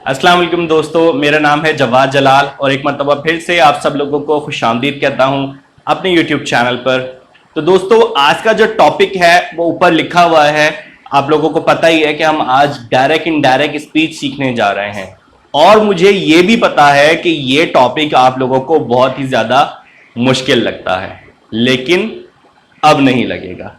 अस्सलाम वालेकुम दोस्तों, मेरा नाम है जवाद जलाल और एक मरतबा फिर से आप सब लोगों को खुशामदीद कहता हूं अपने यूट्यूब चैनल पर। तो दोस्तों, आज का जो टॉपिक है वो ऊपर लिखा हुआ है। आप लोगों को पता ही है कि हम आज डायरेक्ट इनडायरेक्ट स्पीच सीखने जा रहे हैं और मुझे ये भी पता है कि ये टॉपिक आप लोगों को बहुत ही ज़्यादा मुश्किल लगता है, लेकिन अब नहीं लगेगा।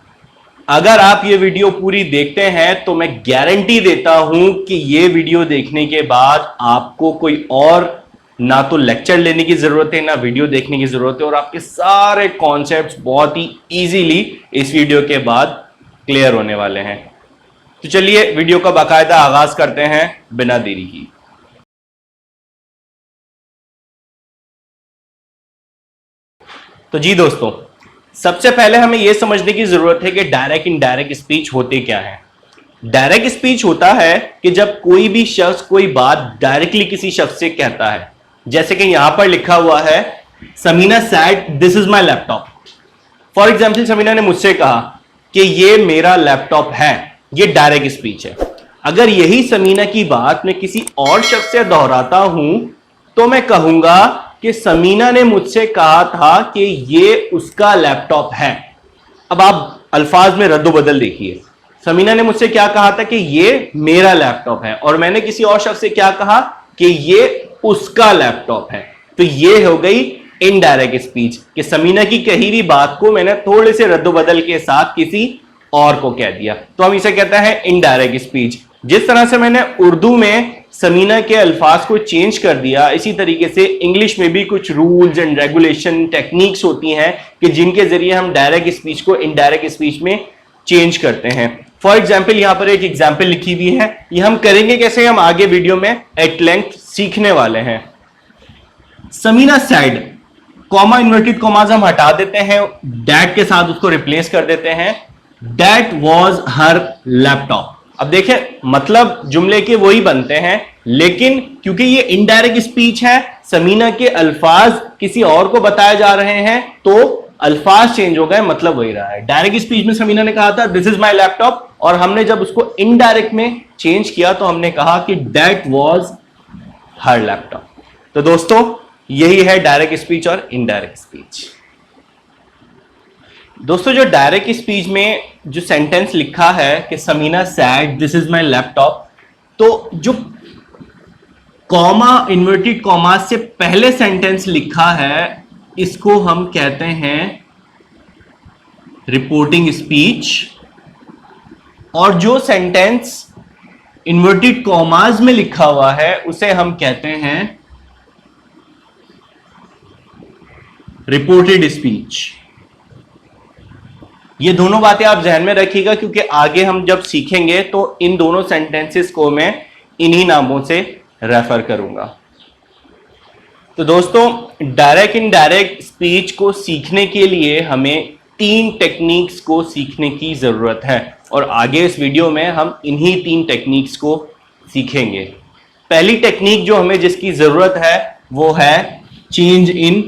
अगर आप ये वीडियो पूरी देखते हैं तो मैं गारंटी देता हूं कि ये वीडियो देखने के बाद आपको कोई और ना तो लेक्चर लेने की जरूरत है ना वीडियो देखने की जरूरत है और आपके सारे कॉन्सेप्ट्स बहुत ही इजीली इस वीडियो के बाद क्लियर होने वाले हैं। तो चलिए वीडियो का बाकायदा आगाज करते हैं बिना देरी की। तो जी दोस्तों, सबसे पहले हमें यह समझने की जरूरत है कि डायरेक्ट इनडायरेक्ट स्पीच होते क्या है। डायरेक्ट स्पीच होता है कि जब कोई भी शख्स कोई बात डायरेक्टली किसी शख्स से कहता है, जैसे कि यहां पर लिखा हुआ है Samina said this is my laptop. For example, Samina ने मुझसे कहा कि ये मेरा लैपटॉप है। ये डायरेक्ट स्पीच है। अगर यही समीना की बात मैं किसी और शख्स से दोहराता हूं तो मैं कहूंगा कि समीना ने मुझसे कहा था कि ये उसका लैपटॉप है। अब आप अल्फाज में रद्दोबदल देखिए। समीना ने मुझसे क्या कहा था कि ये मेरा लैपटॉप है और मैंने किसी और शख्स से क्या कहा कि ये उसका लैपटॉप है। तो ये हो गई इनडायरेक्ट स्पीच कि समीना की कही हुई बात को मैंने थोड़े से रद्दोबदल के साथ किसी और को कह दिया, तो हम इसे कहते हैं इनडायरेक्ट स्पीच। जिस तरह से मैंने उर्दू में समीना के अल्फाज को चेंज कर दिया, इसी तरीके से इंग्लिश में भी कुछ रूल्स एंड रेगुलेशन टेक्निक्स होती हैं कि जिनके जरिए हम डायरेक्ट स्पीच को इनडायरेक्ट स्पीच में चेंज करते हैं। फॉर एग्जाम्पल, यहां पर एक एग्जाम्पल लिखी हुई है। ये हम करेंगे कैसे, हम आगे वीडियो में एट लेंथ सीखने वाले हैं। Samina said, comma inverted commas हम हटा देते हैं, दैट के साथ उसको रिप्लेस कर देते हैं। That was her laptop. अब देखें, मतलब जुमले के वही बनते हैं, लेकिन क्योंकि ये इनडायरेक्ट स्पीच है, समीना के अल्फाज किसी और को बताए जा रहे हैं, तो अल्फाज चेंज हो गए, मतलब वही रहा है। डायरेक्ट स्पीच में समीना ने कहा था दिस इज माई लैपटॉप, और हमने जब उसको इनडायरेक्ट में चेंज किया तो हमने कहा कि दैट वॉज हर लैपटॉप। तो दोस्तों, यही है डायरेक्ट स्पीच और इनडायरेक्ट स्पीच। दोस्तों, जो डायरेक्ट स्पीच में जो सेंटेंस लिखा है कि Samina said this is my laptop, तो जो कॉमा इन्वर्टेड कॉमा से पहले सेंटेंस लिखा है इसको हम कहते हैं रिपोर्टिंग स्पीच, और जो सेंटेंस इन्वर्टेड कॉमाज में लिखा हुआ है उसे हम कहते हैं रिपोर्टेड स्पीच। ये दोनों बातें आप ध्यान में रखिएगा, क्योंकि आगे हम जब सीखेंगे तो इन दोनों सेंटेंसेस को मैं इन्हीं नामों से रेफर करूंगा। तो दोस्तों, डायरेक्ट इनडायरेक्ट स्पीच को सीखने के लिए हमें 3 टेक्निक्स को सीखने की जरूरत है और आगे इस वीडियो में हम इन्हीं 3 टेक्निक्स को सीखेंगे। पहली टेक्निक जो हमें जिसकी जरूरत है वो है चेंज इन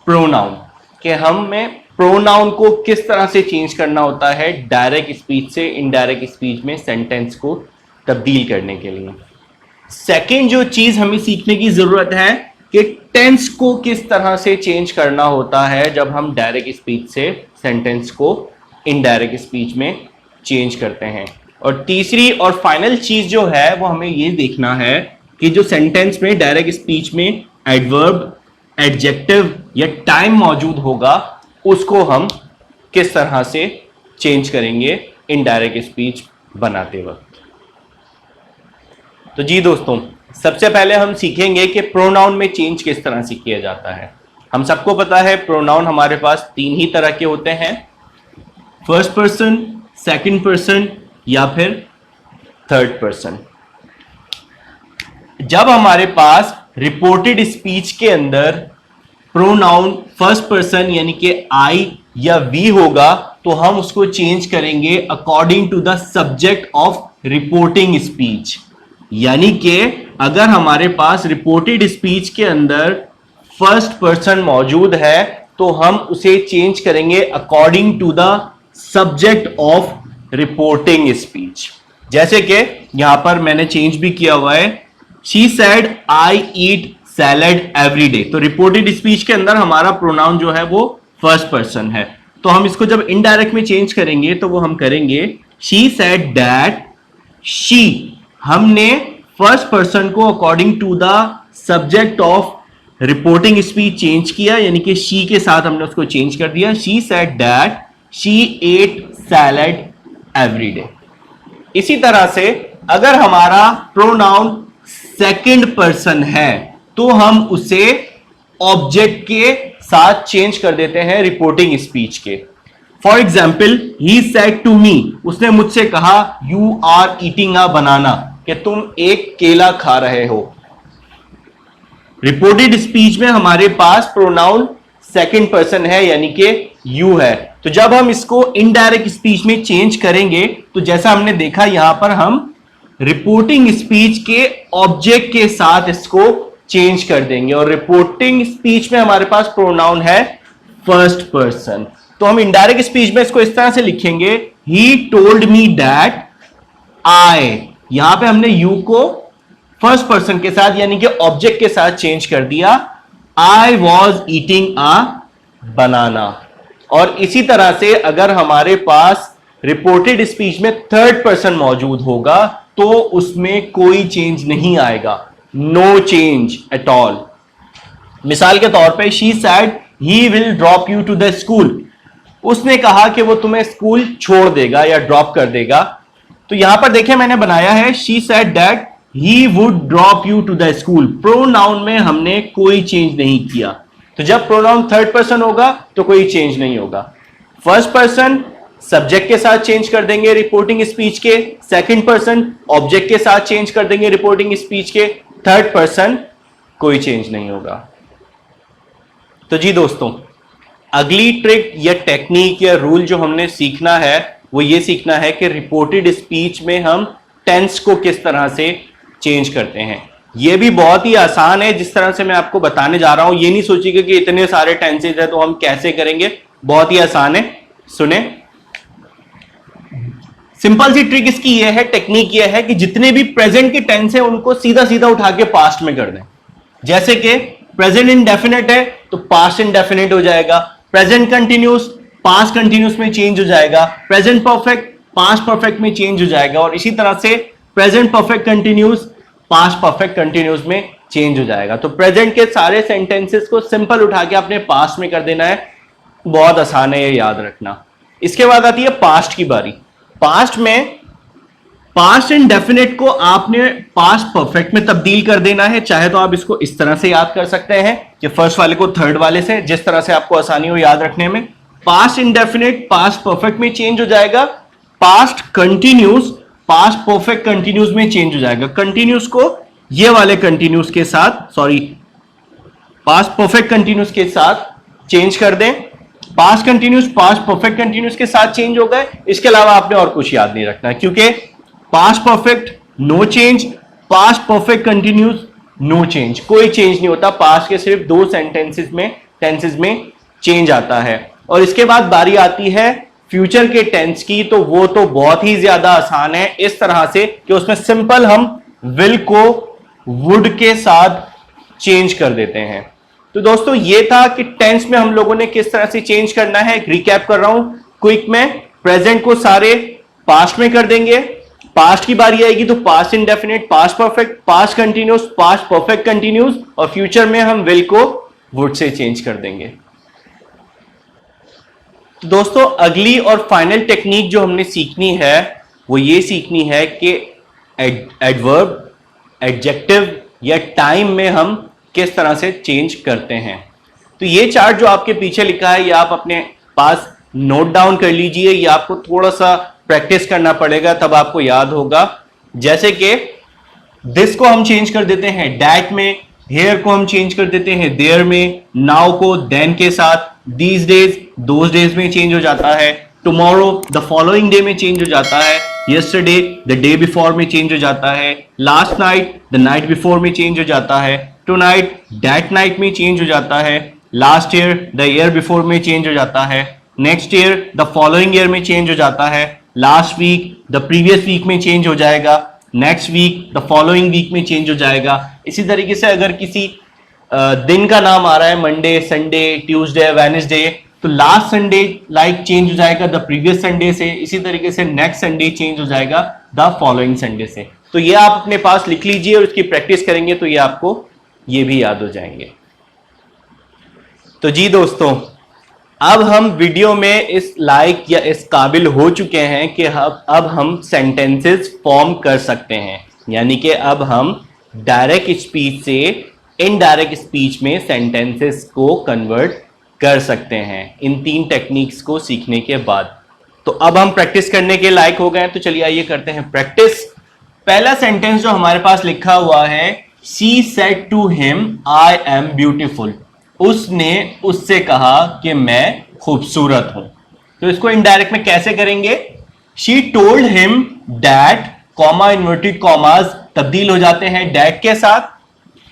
प्रोनाउन, कि हमें प्रोनाउन को किस तरह से चेंज करना होता है डायरेक्ट स्पीच से इनडायरेक्ट स्पीच में सेंटेंस को तब्दील करने के लिए। सेकंड जो चीज हमें सीखने की जरूरत है कि टेंस को किस तरह से चेंज करना होता है जब हम डायरेक्ट स्पीच से सेंटेंस को इनडायरेक्ट स्पीच में चेंज करते हैं। और तीसरी और फाइनल चीज जो है वो हमें ये देखना है कि जो सेंटेंस में डायरेक्ट स्पीच में एडवर्ब, एडजेक्टिव या टाइम मौजूद होगा उसको हम किस तरह से चेंज करेंगे इनडायरेक्ट स्पीच बनाते वक्त। तो जी दोस्तों, सबसे पहले हम सीखेंगे कि प्रोनाउन में चेंज किस तरह से किया जाता है। हम सबको पता है प्रोनाउन हमारे पास 3 ही तरह के होते हैं, फर्स्ट पर्सन, सेकंड पर्सन या फिर थर्ड पर्सन। जब हमारे पास रिपोर्टेड स्पीच के अंदर प्रोनाउन फर्स्ट पर्सन यानी कि आई या वी होगा तो हम उसको चेंज करेंगे according to the subject of reporting speech. यानी कि अगर हमारे पास रिपोर्टेड स्पीच के अंदर फर्स्ट पर्सन मौजूद है तो हम उसे चेंज करेंगे according to the subject of reporting speech. जैसे कि यहां पर मैंने चेंज भी किया हुआ है, she said I eat salad every day. तो रिपोर्टेड स्पीच के अंदर हमारा प्रोनाउन जो है वो फर्स्ट पर्सन है, तो हम इसको जब इनडायरेक्ट में चेंज करेंगे तो वो हम करेंगे शी सेड दैट शी। हमने फर्स्ट पर्सन को according to the subject of reporting speech change किया, यानी कि शी के साथ हमने उसको चेंज कर दिया। She said that she ate salad every day. इसी तरह से अगर हमारा प्रोनाउन सेकंड पर्सन है तो हम उसे ऑब्जेक्ट के साथ चेंज कर देते हैं रिपोर्टिंग स्पीच के। For example, he said to me, उसने मुझसे कहा you are eating a banana, कि तुम एक केला खा रहे हो। रिपोर्टेड स्पीच में हमारे पास प्रोनाउन सेकंड पर्सन है, यानी कि यू है। तो जब हम इसको इनडायरेक्ट स्पीच में चेंज करेंगे तो जैसा हमने देखा यहां पर हम रिपोर्टिंग स्पीच के ऑब्जेक्ट के साथ इसको चेंज कर देंगे, और रिपोर्टिंग स्पीच में हमारे पास प्रोनाउन है फर्स्ट पर्सन। तो हम इनडायरेक्ट स्पीच में इसको इस तरह से लिखेंगे, he told me that I. यहां पे हमने यू को फर्स्ट पर्सन के साथ यानी कि ऑब्जेक्ट के साथ चेंज कर दिया, आई वॉज ईटिंग अ बनाना। और इसी तरह से अगर हमारे पास रिपोर्टेड स्पीच में थर्ड पर्सन मौजूद होगा तो उसमें कोई चेंज नहीं आएगा, नो चेंज एट ऑल। मिसाल के तौर पे she said he will drop you to the school, उसने कहा कि वो तुम्हें स्कूल छोड़ देगा या ड्रॉप कर देगा। तो यहां पर देखिए मैंने बनाया है she said that he would drop you to the school. Pronoun में हमने कोई चेंज नहीं किया। तो जब प्रोनाउन थर्ड पर्सन होगा तो कोई चेंज नहीं होगा। फर्स्ट पर्सन सब्जेक्ट के साथ चेंज कर देंगे रिपोर्टिंग स्पीच के, सेकंड पर्सन ऑब्जेक्ट के साथ चेंज कर देंगे रिपोर्टिंग स्पीच के, थर्ड पर्सन कोई चेंज नहीं होगा। तो जी दोस्तों, अगली ट्रिक या टेक्निक या रूल जो हमने सीखना है वो ये सीखना है कि रिपोर्टेड स्पीच में हम टेंस को किस तरह से चेंज करते हैं। ये भी बहुत ही आसान है जिस तरह से मैं आपको बताने जा रहा हूं। ये नहीं सोचिएगा कि इतने सारे टेंसेज है तो हम कैसे करेंगे, बहुत ही आसान है। सुने, सिंपल सी ट्रिक इसकी ये है, टेक्निक ये है कि जितने भी प्रेजेंट के टेंस है उनको सीधा सीधा उठा के पास्ट में कर दें। जैसे कि प्रेजेंट इंडेफिनिट है तो पास्ट इंडेफिनिट हो जाएगा, प्रेजेंट कंटिन्यूस पास्ट कंटिन्यूस में चेंज हो जाएगा, प्रेजेंट परफेक्ट पास्ट परफेक्ट में चेंज हो जाएगा, और इसी तरह से present perfect continuous past perfect continuous में चेंज हो जाएगा। तो प्रेजेंट के सारे सेंटेंसेस को सिंपल उठा के अपने पास्ट में कर देना है, बहुत आसान है ये याद रखना। इसके बाद आती है पास्ट की बारी। पास्ट में पास्ट इंडेफिनिट को आपने पास्ट परफेक्ट में तब्दील कर देना है। चाहे तो आप इसको इस तरह से याद कर सकते हैं कि फर्स्ट वाले को थर्ड वाले से, जिस तरह से आपको आसानी हो याद रखने में। पास्ट इंडेफिनिट पास्ट परफेक्ट में चेंज हो जाएगा, past continuous past perfect continuous में चेंज हो जाएगा। कंटिन्यूस को ये वाले कंटिन्यूस के साथ, सॉरी, पास्ट परफेक्ट कंटिन्यूस के साथ चेंज कर दें। Past continuous past perfect continuous के साथ चेंज हो गए। इसके अलावा आपने और कुछ याद नहीं रखना है, क्योंकि past perfect no change, past perfect continuous no change, कोई चेंज नहीं होता। पास्ट के सिर्फ दो टेंसेस में चेंज आता है। और इसके बाद बारी आती है फ्यूचर के टेंस की, तो वो तो बहुत ही ज्यादा आसान है, इस तरह से कि उसमें सिंपल हम विल को वुड के साथ चेंज कर देते हैं। तो दोस्तों ये था कि टेंस में हम लोगों ने किस तरह से चेंज करना है। एक रिकैप कर रहा हूं क्विक में। प्रेजेंट को सारे पास्ट में कर देंगे, पास्ट की बारी आएगी तो past indefinite past perfect past continuous past perfect continuous, और फ्यूचर में हम विल को वुड से चेंज कर देंगे। तो दोस्तों अगली और फाइनल टेक्निक जो हमने सीखनी है वो ये सीखनी है कि एडवर्ब, एडजेक्टिव या टाइम में हम किस तरह से चेंज करते हैं। तो ये चार्ट जो आपके पीछे लिखा है ये आप अपने पास नोट डाउन कर लीजिए, ये आपको थोड़ा सा प्रैक्टिस करना पड़ेगा तब आपको याद होगा। जैसे कि दिस को हम चेंज कर देते हैं डैट में, हेयर को हम चेंज कर देते हैं देयर में, नाउ को देन के साथ, दीज डेज दोज डेज में चेंज हो जाता है, टुमारो द फॉलोइंग डे में चेंज हो जाता है, यस्टरडे द डे बिफोर में चेंज हो जाता है, last night the night before में चेंज हो जाता है, टुनाइट दैट नाइट में चेंज हो जाता है, last year the year before में चेंज हो जाता है, next year the following year में चेंज हो जाता है, last week the previous week में चेंज हो जाएगा, next week, the following week में चेंज हो जाएगा। इसी तरीके से अगर किसी दिन का नाम आ रहा है, मंडे, संडे, ट्यूसडे, वेडनेसडे, तो लास्ट संडे लाइक चेंज हो जाएगा द प्रीवियस संडे से। इसी तरीके से नेक्स्ट संडे चेंज हो जाएगा द फॉलोइंग संडे से। तो ये आप अपने पास लिख लीजिए और इसकी प्रैक्टिस करेंगे तो ये आपको ये भी याद हो जाएंगे। तो जी दोस्तों, अब हम वीडियो में इस लायक या इस काबिल हो चुके हैं कि अब हम सेंटेंसेस फॉर्म कर सकते हैं, यानी कि अब हम डायरेक्ट स्पीच से इनडायरेक्ट स्पीच में सेंटेंसेस को कन्वर्ट कर सकते हैं इन 3 टेक्निक्स को सीखने के बाद। तो अब हम प्रैक्टिस करने के लायक हो गए हैं, तो चलिए आइए करते हैं प्रैक्टिस। पहला सेंटेंस जो हमारे पास लिखा हुआ है, she said to him I am beautiful. उसने उससे कहा कि मैं खूबसूरत हूं। तो इसको इनडायरेक्ट में कैसे करेंगे? She told him that, comma inverted commas तब्दील हो जाते हैं डैट के साथ।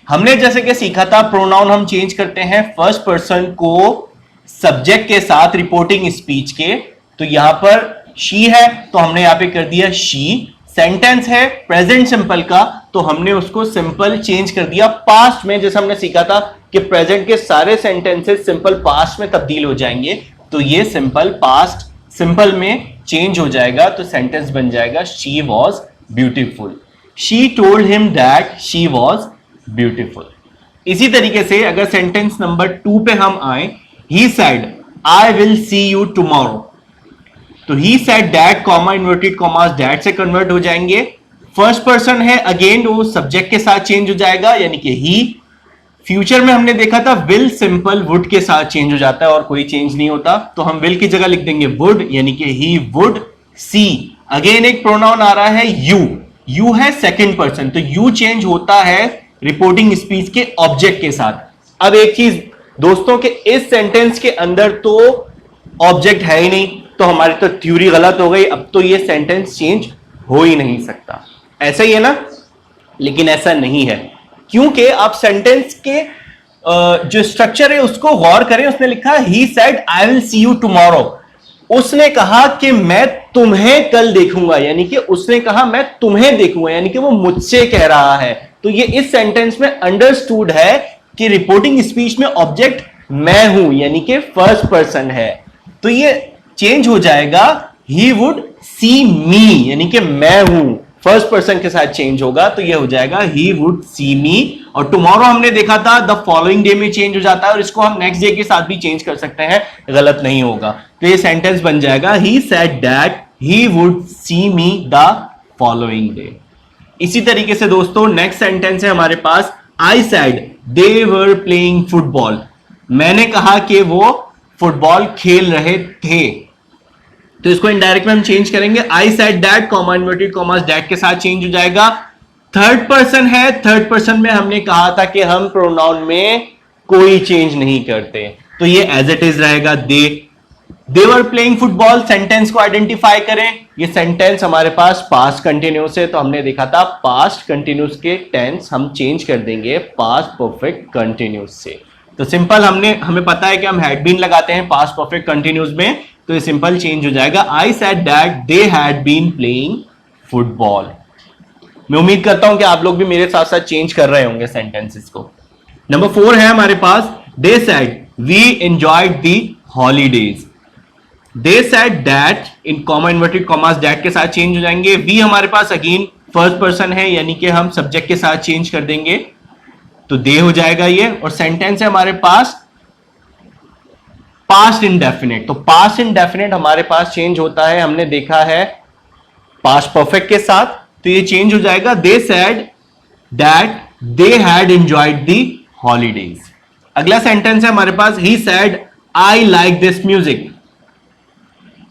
हमने जैसे कि सीखा था प्रोनाउन हम चेंज करते हैं फर्स्ट पर्सन को सब्जेक्ट के साथ रिपोर्टिंग स्पीच के। तो यहां पर शी है तो हमने यहां पे कर दिया शी। सेंटेंस है प्रेजेंट सिंपल का तो हमने उसको सिंपल चेंज कर दिया पास्ट में। जैसे हमने सीखा था कि प्रेजेंट के सारे सेंटेंसेस सिंपल पास्ट में तब्दील हो जाएंगे, तो ये सिंपल पास्ट सिंपल में चेंज हो जाएगा। तो सेंटेंस बन जाएगा she was beautiful. She told him that she was beautiful. इसी तरीके से अगर सेंटेंस नंबर 2 पे हम आए, he said I will see you tomorrow. तो he said that, comma inverted commas that से कन्वर्ट हो जाएंगे। फर्स्ट पर्सन है, अगेन वो सब्जेक्ट के साथ चेंज हो जाएगा, यानी कि ही। फ्यूचर में हमने देखा था विल सिंपल वुड के साथ चेंज हो जाता है और कोई चेंज नहीं होता, तो हम विल की जगह लिख देंगे वुड, यानी कि ही वुड सी। अगेन एक प्रोनाउन आ रहा है यू, यू है सेकंड पर्सन, तो यू चेंज होता है रिपोर्टिंग स्पीच के ऑब्जेक्ट के साथ। अब एक चीज दोस्तों के इस सेंटेंस के अंदर तो ऑब्जेक्ट है ही नहीं, तो हमारी तो थ्योरी गलत हो गई। अब तो ये सेंटेंस चेंज हो ही नहीं सकता। ऐसा ही है ना? लेकिन ऐसा नहीं है, क्योंकि आप सेंटेंस के जो स्ट्रक्चर है उसको गौर करें। उसने लिखा ही said I will see you tomorrow. उसने कहा कि मैं तुम्हें कल देखूंगा, यानी कि उसने कहा मैं तुम्हें देखूंगा, यानी कि वो मुझसे कह रहा है। तो ये इस सेंटेंस में अंडरस्टूड है कि रिपोर्टिंग स्पीच में ऑब्जेक्ट मैं हूं, यानी कि फर्स्ट पर्सन है। तो ये चेंज हो जाएगा ही वुड सी मी, यानी कि मैं हूं, फर्स्ट पर्सन के साथ चेंज होगा। तो ये हो जाएगा ही वुड सी मी। और टुमारो हमने देखा था द फॉलोइंग डे में चेंज हो जाता है, और इसको हम नेक्स्ट डे के साथ भी चेंज कर सकते हैं, गलत नहीं होगा। तो ये सेंटेंस बन जाएगा he said that he would see me the following day. इसी तरीके से दोस्तों नेक्स्ट सेंटेंस है हमारे पास, I said they were playing football. मैंने कहा कि वो फुटबॉल खेल रहे थे। तो इसको इनडायरेक्ट में हम चेंज करेंगे, आई said that, comma inverted commas that के साथ चेंज हो जाएगा। थर्ड पर्सन है, थर्ड पर्सन में हमने कहा था कि हम प्रोनाउन में कोई चेंज नहीं करते, तो ये एज इट इज रहेगा दे वर प्लेइंग फुटबॉल। सेंटेंस को आइडेंटिफाई करें, ये सेंटेंस हमारे पास पास्ट कंटिन्यूस है, तो हमने देखा था पास्ट कंटिन्यूस के टेंस हम चेंज कर देंगे पास्ट परफेक्ट कंटिन्यूस से। तो सिंपल हमें पता है कि हम हैड बीन लगाते हैं पास्ट परफेक्ट कंटिन्यूस में, तो ये सिंपल चेंज हो जाएगा, I said that they had been playing football. मैं उम्मीद करता हूं कि आप लोग भी मेरे साथ साथ चेंज कर रहे होंगे सेंटेंसेस को। नंबर 4 है हमारे पास, they said we enjoyed the holidays. They said that, in comma inverted commas that के साथ चेंज हो जाएंगे। वी हमारे पास अगेन फर्स्ट पर्सन है, यानी कि हम सब्जेक्ट के साथ चेंज कर देंगे, तो दे हो जाएगा ये। और सेंटेंस है हमारे पास पास्ट इंडेफिनिट, तो पास्ट इंडेफिनिट हमारे पास चेंज होता है, हमने देखा है पास्ट परफेक्ट के साथ, तो ये चेंज हो जाएगा, they said that they had enjoyed the holidays. अगला सेंटेंस है हमारे पास, he said I like this music.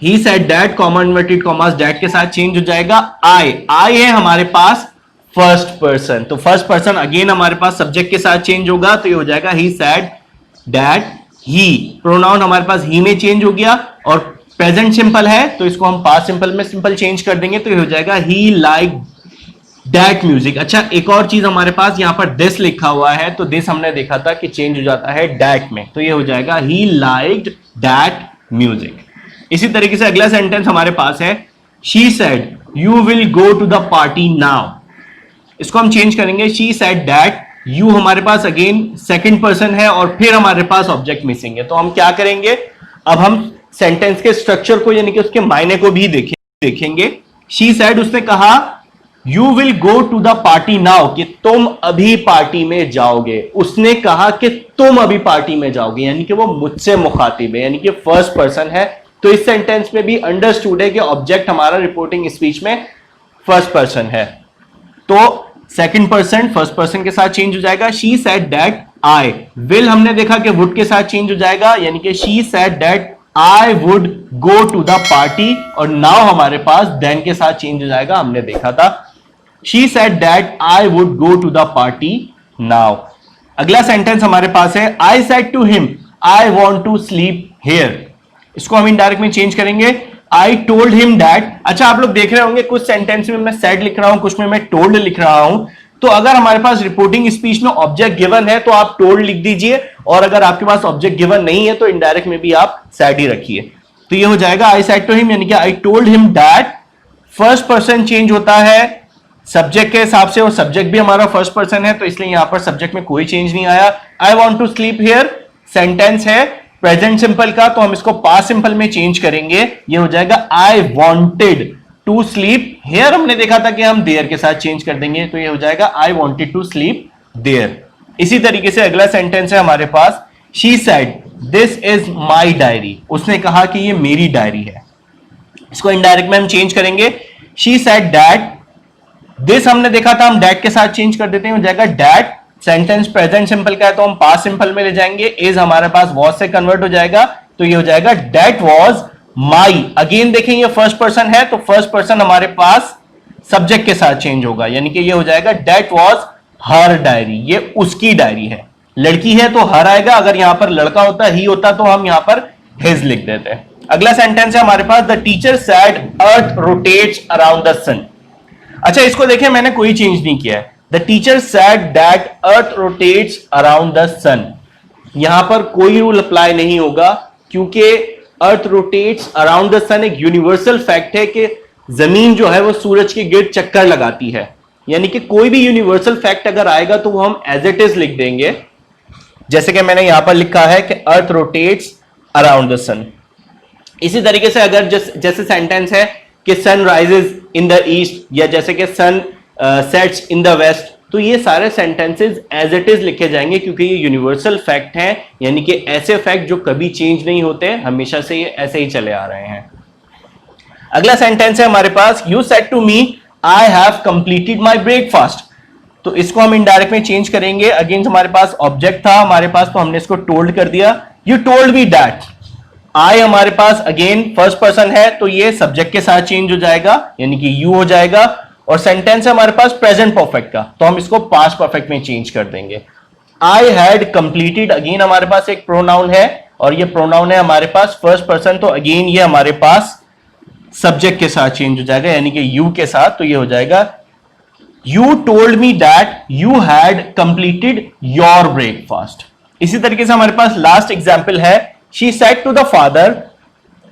He said that, comma inverted commas that के साथ चेंज हो जाएगा, आई है हमारे पास फर्स्ट पर्सन, तो फर्स्ट पर्सन अगेन हमारे पास सब्जेक्ट के साथ चेंज होगा, तो ये हो जाएगा he said that he. Pronoun हमारे पास ही में चेंज हो गया, और प्रेजेंट सिंपल है तो इसको हम पास्ट सिंपल में सिंपल चेंज कर देंगे, तो ये हो जाएगा ही लाइक दैट म्यूजिक। अच्छा, एक और चीज हमारे पास यहां पर दिस लिखा हुआ है, तो दिस हमने देखा था कि चेंज हो जाता है दैट में, तो ये हो जाएगा ही लाइक्ड दैट म्यूजिक। इसी तरीके से अगला सेंटेंस हमारे पास है, she said you will go to the party now. इसको हम चेंज करेंगे, शी सेड दैट, यू हमारे पास अगेन सेकंड पर्सन है और फिर हमारे पास ऑब्जेक्ट मिसिंग है। तो हम क्या करेंगे, अब हम सेंटेंस के स्ट्रक्चर को यानी कि उसके मायने को भी देखेंगे। शी सेड, उसने कहा, you will go to the party now, कि तुम अभी पार्टी में जाओगे। उसने कहा कि तुम अभी पार्टी में जाओगे, यानी कि वो मुझसे मुखातिब है, यानी कि फर्स्ट पर्सन है। तो इस सेंटेंस में भी अंडरस्टूड है कि ऑब्जेक्ट हमारा रिपोर्टिंग स्पीच में फर्स्ट पर्सन है। तो सेकंड पर्सन फर्स्ट पर्सन के साथ चेंज हो जाएगा। She said that I, will हमने देखा कि वुड के साथ चेंज हो जाएगा, यानी कि she said that I would go to the party, और नाउ हमारे पास देन के साथ चेंज हो जाएगा, हमने देखा था। She said that I would go to the party now. अगला सेंटेंस हमारे पास है, I said to him I want to sleep here. इसको हम इनडायरेक्ट में चेंज करेंगे, आई टोल्ड हिम दैट। अच्छा, आप लोग देख रहे होंगे कुछ सेंटेंस में मैं सेड लिख रहा हूं, कुछ में मैं टोल्ड लिख रहा हूं। तो अगर हमारे पास रिपोर्टिंग स्पीच में ऑब्जेक्ट गिवन है तो आप टोल्ड लिख दीजिए, और अगर आपके पास ऑब्जेक्ट गिवन नहीं है तो इनडायरेक्ट में भी आप सेड ही रखिए। तो ये हो जाएगा आई सेड टू हिम, यानी कि I told him that. First person change होता है सब्जेक्ट के हिसाब से, और सब्जेक्ट भी हमारा फर्स्ट पर्सन है, तो इसलिए यहां पर सब्जेक्ट में कोई चेंज नहीं आया। I want to sleep here sentence है प्रेजेंट सिंपल का, तो हम इसको पास्ट सिंपल में चेंज करेंगे। ये हो जाएगा I wanted to sleep here. हमने देखा था कि हम देयर के साथ चेंज कर देंगे, तो ये हो जाएगा I wanted to sleep there. इसी तरीके से अगला सेंटेंस है हमारे पास, she said this is my diary. उसने कहा कि ये मेरी डायरी है। इसको इनडायरेक्ट में हम चेंज करेंगे, शी सेड दैट। दिस हमने देखा था, हम डैट के साथ चेंज कर देते हैं, हो जाएगा डैट। सेंटेंस प्रेजेंट सिंपल का है तो हम पास्ट सिंपल में ले जाएंगे, इज हमारे पास वॉज से कन्वर्ट हो जाएगा, तो ये हो जाएगा डैट वॉज माई। अगेन देखें ये फर्स्ट पर्सन है, तो फर्स्ट पर्सन हमारे पास सब्जेक्ट के साथ चेंज होगा, यानी कि ये हो जाएगा डैट वॉज हर डायरी, ये उसकी डायरी है। लड़की है तो हर आएगा, अगर यहां पर लड़का होता ही होता तो हम यहां पर हिज लिख देते हैं। अगला सेंटेंस है हमारे पास, the teacher said earth rotates around the sun. अच्छा, इसको देखें मैंने कोई चेंज नहीं किया है, the teacher said that earth rotates around the sun. यहां पर कोई रूल अप्लाई नहीं होगा, क्योंकि earth rotates around the sun एक यूनिवर्सल फैक्ट है कि जमीन जो है वो सूरज के गिर्द चक्कर लगाती है, यानी कि कोई भी यूनिवर्सल फैक्ट अगर आएगा तो वो हम एज इट इज लिख देंगे, जैसे कि मैंने यहां पर लिखा है कि earth rotates around the sun. इसी तरीके से अगर जैसे सेंटेंस है कि sun rises in the east, या जैसे कि sun sets in the west, तो ये सारे सेंटेंसेस एज इट इज लिखे जाएंगे, क्योंकि ये यूनिवर्सल फैक्ट हैं, यानी कि ऐसे फैक्ट जो कभी चेंज नहीं होते, हमेशा से ये ऐसे ही चले आ रहे हैं। अगला सेंटेंस है हमारे पास, you said to me I have completed my breakfast. तो इसको हम इनडायरेक्ट में चेंज करेंगे, अगेन हमारे पास ऑब्जेक्ट था हमारे पास, तो हमने इसको टोल्ड कर दिया, यू टोल्ड मी दैट। आई हमारे पास अगेन फर्स्ट पर्सन है, तो ये सब्जेक्ट के साथ चेंज हो जाएगा, यानी कि यू हो जाएगा। और सेंटेंस है हमारे पास प्रेजेंट परफेक्ट का, तो हम इसको पास्ट परफेक्ट में चेंज कर देंगे। आई हैड कंप्लीटेड, अगेन हमारे पास एक प्रोनाउन है, और ये प्रोनाउन है हमारे पास फर्स्ट पर्सन, तो अगेन ये हमारे पास सब्जेक्ट के साथ चेंज हो जाएगा, यानी कि यू के साथ, तो ये हो जाएगा you told me that you had completed your breakfast. इसी तरीके से हमारे पास लास्ट एग्जाम्पल है, she said to the father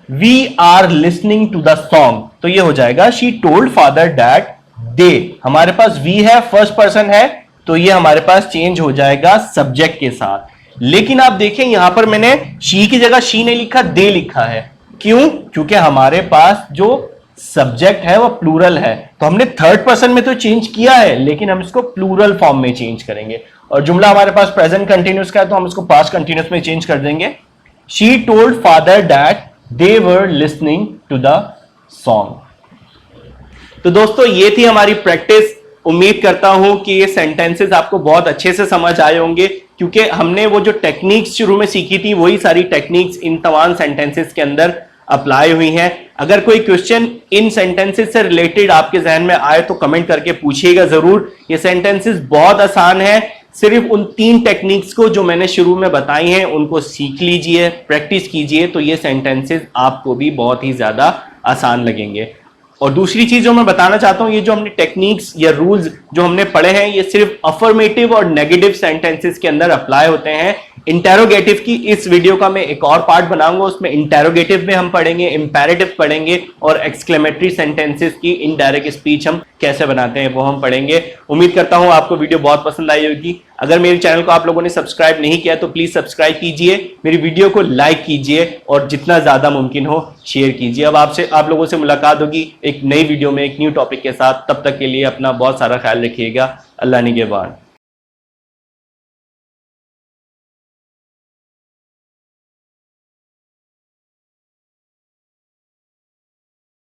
we are listening to the song. तो ये हो जाएगा she told father that they. हमारे पास वी है, फर्स्ट पर्सन है, तो ये हमारे पास चेंज हो जाएगा सब्जेक्ट के साथ। लेकिन आप देखें यहां पर मैंने शी की जगह शी नहीं लिखा, दे लिखा है। क्यों? क्योंकि हमारे पास जो सब्जेक्ट है वो प्लूरल है, तो हमने थर्ड पर्सन में तो चेंज किया है, लेकिन हम इसको प्लूरल फॉर्म में चेंज करेंगे। और जुमला हमारे पास प्रेजेंट कंटिन्यूस का है, तो हम इसको पास्ट कंटिन्यूस में चेंज कर देंगे। She told father that they were listening to the song. तो दोस्तों ये थी हमारी प्रैक्टिस। उम्मीद करता हूं कि ये सेंटेंसेस आपको बहुत अच्छे से समझ आए होंगे, क्योंकि हमने वो जो टेक्निक्स शुरू में सीखी थी वही सारी टेक्निक्स इन तमाम सेंटेंसेस के अंदर अप्लाई हुई हैं। अगर कोई क्वेश्चन इन सेंटेंसेस से रिलेटेड आपके जहन में आए तो कमेंट करके पूछिएगा जरूर। ये सेंटेंसेस बहुत आसान है, सिर्फ उन 3 टेक्निक्स को जो मैंने शुरू में बताई हैं उनको सीख लीजिए, प्रैक्टिस कीजिए, तो ये सेंटेंसेस आपको भी बहुत ही ज्यादा आसान लगेंगे। और दूसरी चीज जो मैं बताना चाहता हूं, ये जो हमने टेक्निक्स या रूल्स जो हमने पढ़े हैं, ये सिर्फ अफर्मेटिव और नेगेटिव सेंटेंसेस के अंदर अप्लाई होते हैं। इंटेरोगेटिव की इस वीडियो का मैं एक और पार्ट बनाऊंगा, उसमें इंटेरोगेटिव में हम पढ़ेंगे, इंपेरेटिव पढ़ेंगे और एक्सक्लेमेटरी सेंटेंसेस की इनडायरेक्ट स्पीच हम कैसे बनाते हैं वो हम पढ़ेंगे। उम्मीद करता हूं आपको वीडियो बहुत पसंद आई होगी। अगर मेरे चैनल को आप लोगों ने सब्सक्राइब नहीं किया तो प्लीज सब्सक्राइब कीजिए, मेरी वीडियो को लाइक कीजिए और जितना ज्यादा मुमकिन हो शेयर कीजिए। अब आप लोगों से मुलाकात होगी एक नई वीडियो में एक न्यू टॉपिक के साथ। तब तक के लिए अपना बहुत सारा ख्याल रखिएगा। अल्लाह निगहबान।